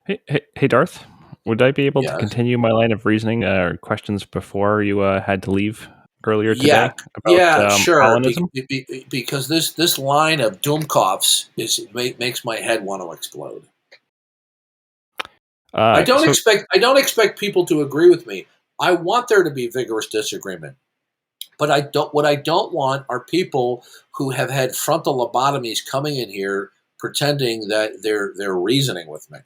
Hey, Darth. Would I be able to Yes. continue my line of reasoning or questions before you had to leave earlier Yeah. today about Yeah. Sure. Calvinism? Because this line of Doomkopf's makes my head want to explode. So, I don't expect people to agree with me. I want there to be vigorous disagreement. But I don't. What I don't want are people who have had frontal lobotomies coming in here pretending that they're reasoning with me.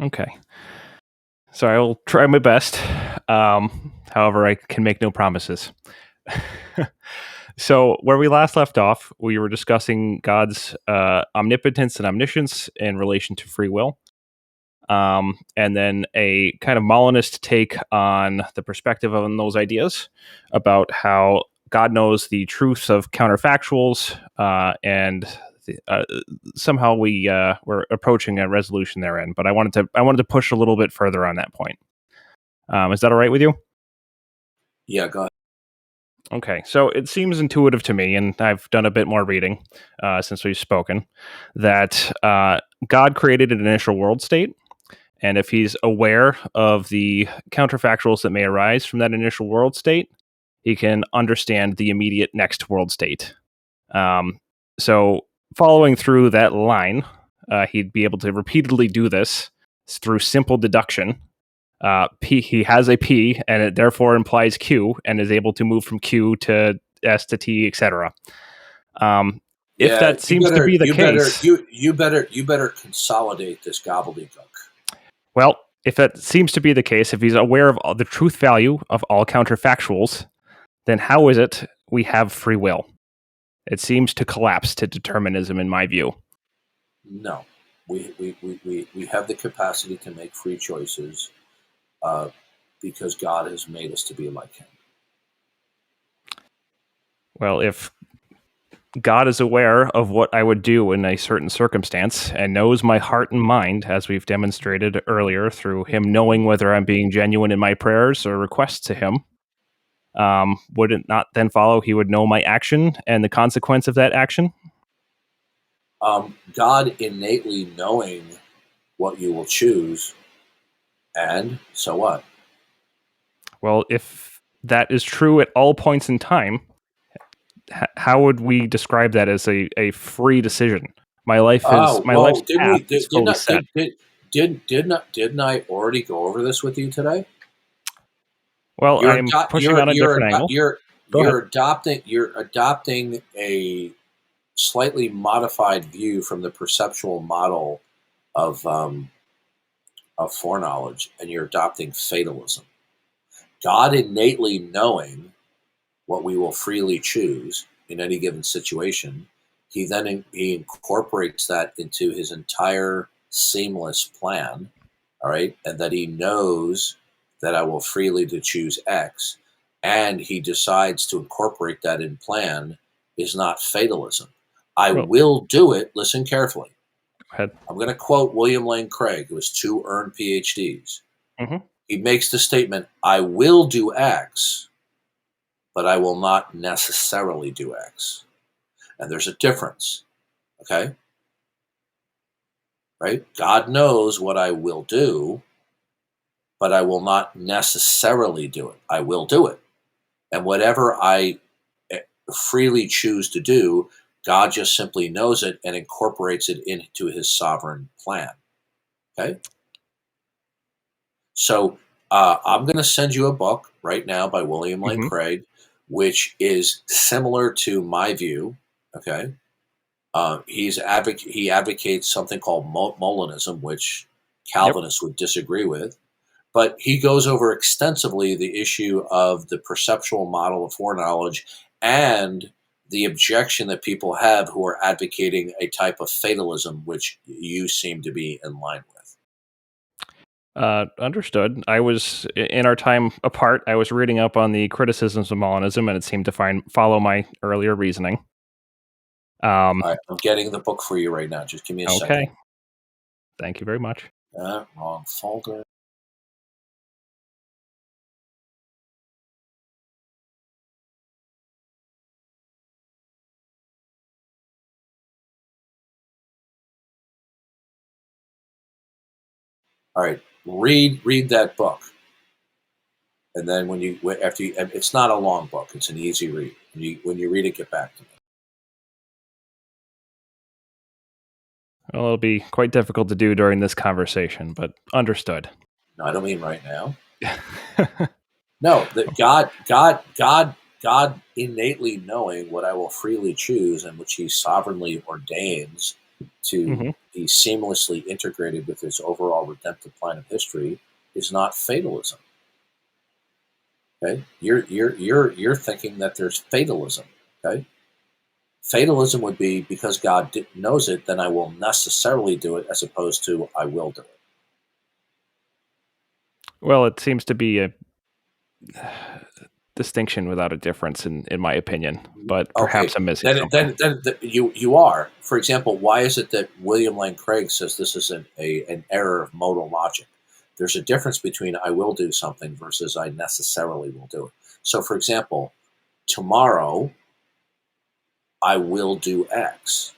okay. So I will try my best. However, I can make no promises. So, where we last left off, we were discussing God's omnipotence and omniscience in relation to free will. And then a kind of Molinist take on the perspective on those ideas about how God knows the truths of counterfactuals, and somehow we're approaching a resolution therein. But I wanted to push a little bit further on that point. Is that all right with you? Yeah. Go ahead. Okay, so it seems intuitive to me, and I've done a bit more reading since we've spoken, that God created an initial world state. And if he's aware of the counterfactuals that may arise from that initial world state, he can understand the immediate next world state. Um, so, following through that line, he'd be able to repeatedly do this through simple deduction. P, he has a P, and it therefore implies Q, and is able to move from Q to S to T, etc. Um, if Yeah. that seems to be the case, You better consolidate this gobbledygook. well, if that seems to be the case, if he's aware of all the truth value of all counterfactuals, then how is it we have free will? It seems to collapse to determinism, in my view. No, we have the capacity to make free choices uh, because God has made us to be like Him. Well, if God is aware of what I would do in a certain circumstance and knows my heart and mind, as we've demonstrated earlier through Him knowing whether I'm being genuine in my prayers or requests to Him, would it not then follow He would know my action and the consequence of that action? God innately knowing what you will choose, and so what? Well, if that is true at all points in time, how would we describe that as a free decision? Oh My well, life's didn't path we? is fully set. Didn't I already go over this with you today? Well, I'm pushing on a different angle. Go ahead. You're adopting a slightly modified view from the perceptual model of foreknowledge, and you're adopting fatalism. God innately knowing what we will freely choose in any given situation, he incorporates that into his entire seamless plan. All right, and that he knows that I will freely to choose X, and he decides to incorporate that in plan is not fatalism. I Well, will do it. Listen carefully. go ahead. I'm going to quote William Lane Craig, who has two earned PhDs. Hmm. He makes the statement, I will do X, but I will not necessarily do X. And there's a difference. Okay. Right. God knows what I will do, but I will not necessarily do it. I will do it. And whatever I freely choose to do, God just simply knows it and incorporates it into his sovereign plan. Okay. So I'm going to send you a book right now by William Lane Hmm. Craig, which is similar to my view. Okay. He advocates something called Molinism, which Yep. Calvinists would disagree with. But he goes over extensively the issue of the perceptual model of foreknowledge and the objection that people have who are advocating a type of fatalism, which you seem to be in line with. Understood. I was in our time apart. I was reading up on the criticisms of Molinism, and it seemed to follow my earlier reasoning. Um, All right, I'm getting the book for you right now. Just give me a second. okay. Thank you very much. Wrong folder. All right, read that book, and then it's not a long book; it's an easy read. When you read it, get back to me. Well, it'll be quite difficult to do during this conversation, but understood. No, I don't mean right now. No, that God innately knowing what I will freely choose and which He sovereignly ordains to hmm be seamlessly integrated with His overall redemptive plan of history is not fatalism. Okay, you're thinking that there's fatalism. Okay, fatalism would be because God knows it, then I will necessarily do it, as opposed to I will do it. Well, it seems to be a distinction without a difference, in my opinion, but Okay, perhaps I'm missing then something. then then you are. For example, why is it that William Lane Craig says this is an error of modal logic? There's a difference between I will do something versus I necessarily will do it. So, for example, tomorrow I will do X,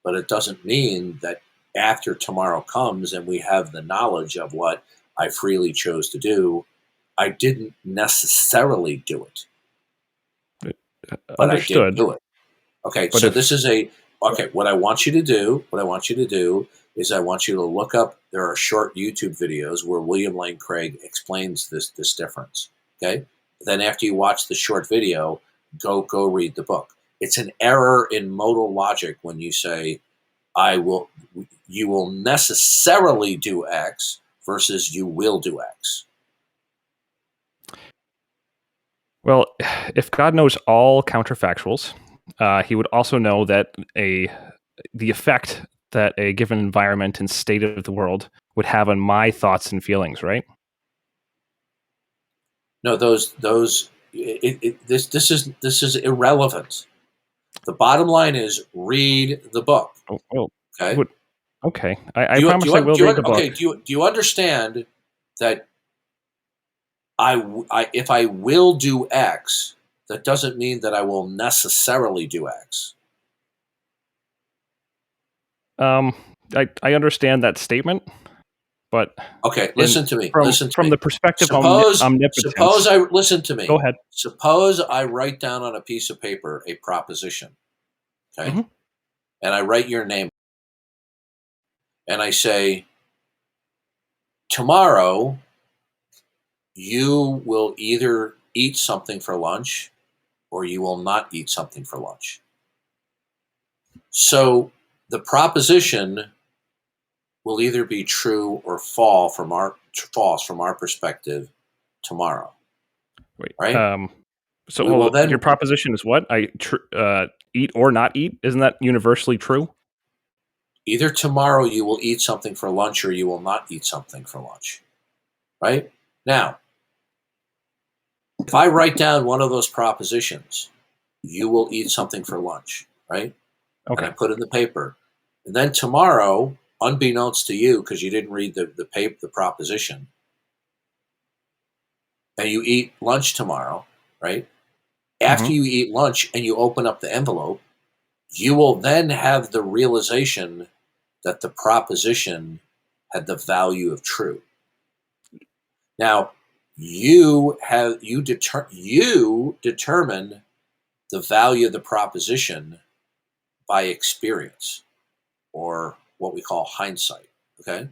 but it doesn't mean that after tomorrow comes and we have the knowledge of what I freely chose to do, I didn't necessarily do it, but I did Understood, do it. Okay, but so if this is a okay. What I want you to do is I want you to look up. There are short YouTube videos where William Lane Craig explains this difference. Okay, then after you watch the short video, go read the book. It's an error in modal logic when you say I will. You will necessarily do X versus you will do X. well, if God knows all counterfactuals, He would also know that the effect that a given environment and state of the world would have on my thoughts and feelings, right? No, those. This is irrelevant. The bottom line is read the book. Oh, well, Okay. would okay. I promise I will read the book. Do you understand that if I will do X, that doesn't mean that I will necessarily do X. Um, I understand that statement, but Okay, in listen to me. from Listen to from me. the perspective of Suppose omnipotence. I listen to Go me. ahead. Suppose I write down on a piece of paper a proposition, okay, hmm and I write your name, and I say tomorrow you will either eat something for lunch or you will not eat something for lunch. So the proposition will either be true or false from our perspective tomorrow, Wait. right? So We will well, your then proposition is what? Eat or not eat? Isn't that universally true? either tomorrow you will eat something for lunch or you will not eat something for lunch, right? Now, if I write down one of those propositions, you will eat something for lunch, right? And I Okay. put it in the paper. And then tomorrow, unbeknownst to you, because you didn't read the proposition, and you eat lunch tomorrow, right? hmm After you eat lunch and you open up the envelope, you will then have the realization that the proposition had the value of true. Now, you determine the value of the proposition by experience or what we call hindsight. Okay,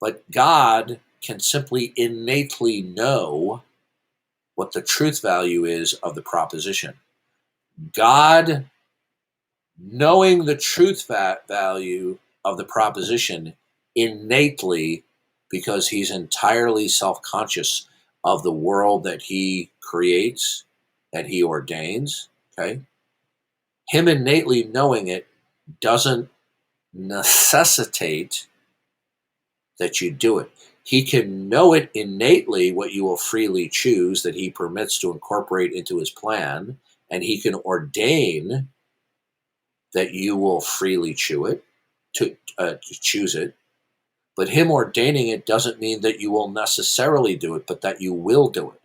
but God can simply innately know what the truth value is of the proposition. God knowing the truth value of the proposition innately because he's entirely self-conscious of the world that he creates, that he ordains. Okay, him innately knowing it doesn't necessitate that you do it. He can know it innately what you will freely choose that he permits to incorporate into his plan, and he can ordain that you will freely to choose it. But him ordaining it doesn't mean that you will necessarily do it, but that you will do it.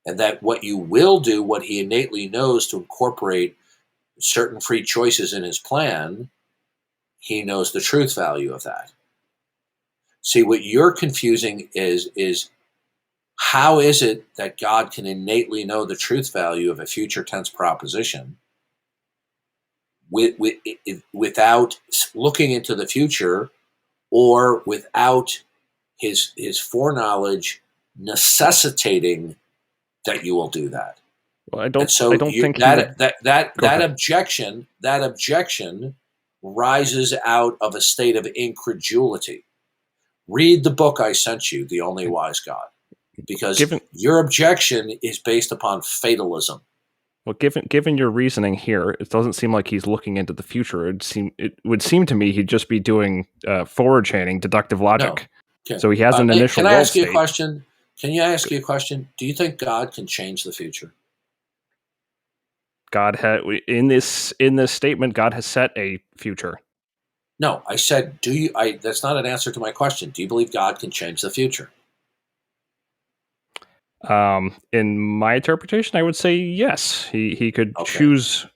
And that what you will do, what he innately knows to incorporate certain free choices in his plan, he knows the truth value of that. See, what you're confusing is how is it that God can innately know the truth value of a future tense proposition without looking into the future, or without his foreknowledge necessitating that you will do that? Well, And I so don't think he would. Go that ahead. objection rises out of a state of incredulity. Read the book I sent you, The Only Wise God, because Given your objection is based upon fatalism. Well, given your reasoning here, it doesn't seem like he's looking into the future. It would seem to me he'd just be doing forward chaining, deductive No. logic. Okay. So he has an initial Can I world ask you a state. question? Can you ask you a question? Do you think God can change the future? God had in this statement, God has set a future. No, I said, do you? That's not an answer to my question. Do you believe God can change the future? In my interpretation, I would say yes. He could Okay. choose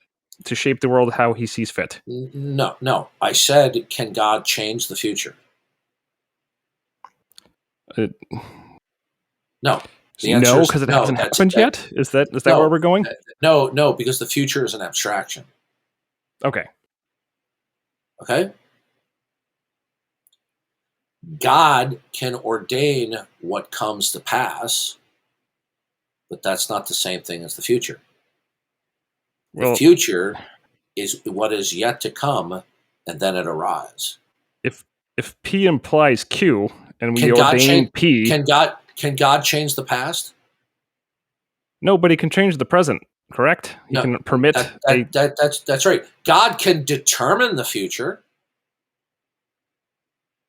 to shape the world how he sees fit. No, no. I said, can God change the future? Uh, No. The answer no, is because it no. hasn't happened yet. Is that where No, we're going? no, because the future is an abstraction. Okay. Okay. God can ordain what comes to pass, but that's not the same thing as the future. The Well, future is what is yet to come, and then it arrives. if P implies Q and we Can God ordain change? P, Can God change the past? nobody can change the present. Correct? He No, can permit a. that's right. God can determine the future,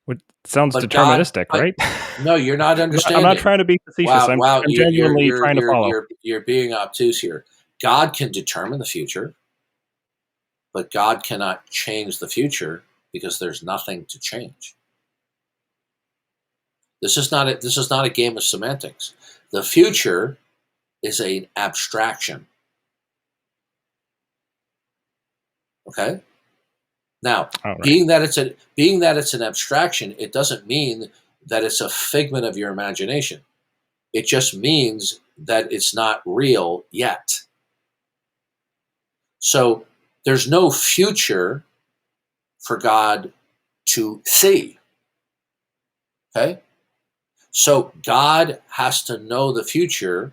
What sounds but God, deterministic, right? no, you're not I'm not understanding. trying to be facetious. Wow, I'm wow, genuinely trying to follow. you're being obtuse here. God can determine the future, but God cannot change the future because there's nothing to change. This is not a game of semantics. The future is an abstraction. Okay? Now, All right. being that it's an abstraction, it doesn't mean that it's a figment of your imagination. It just means that it's not real yet. So there's no future for God to see. Okay? So God has to know the future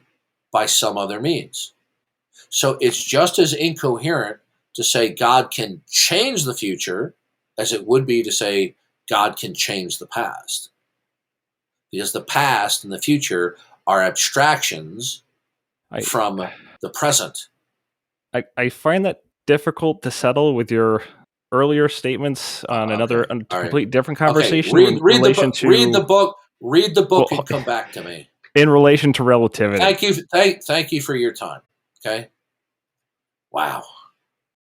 by some other means. So it's just as incoherent to say God can change the future as it would be to say God can change the past. Because the past and the future are abstractions I from the present. I find that difficult to settle with your earlier statements on Okay. a All right. complete different Okay. conversation in relation to Read the well, book and come back to me. in relation to relativity. Thank you for your time. Okay. Wow.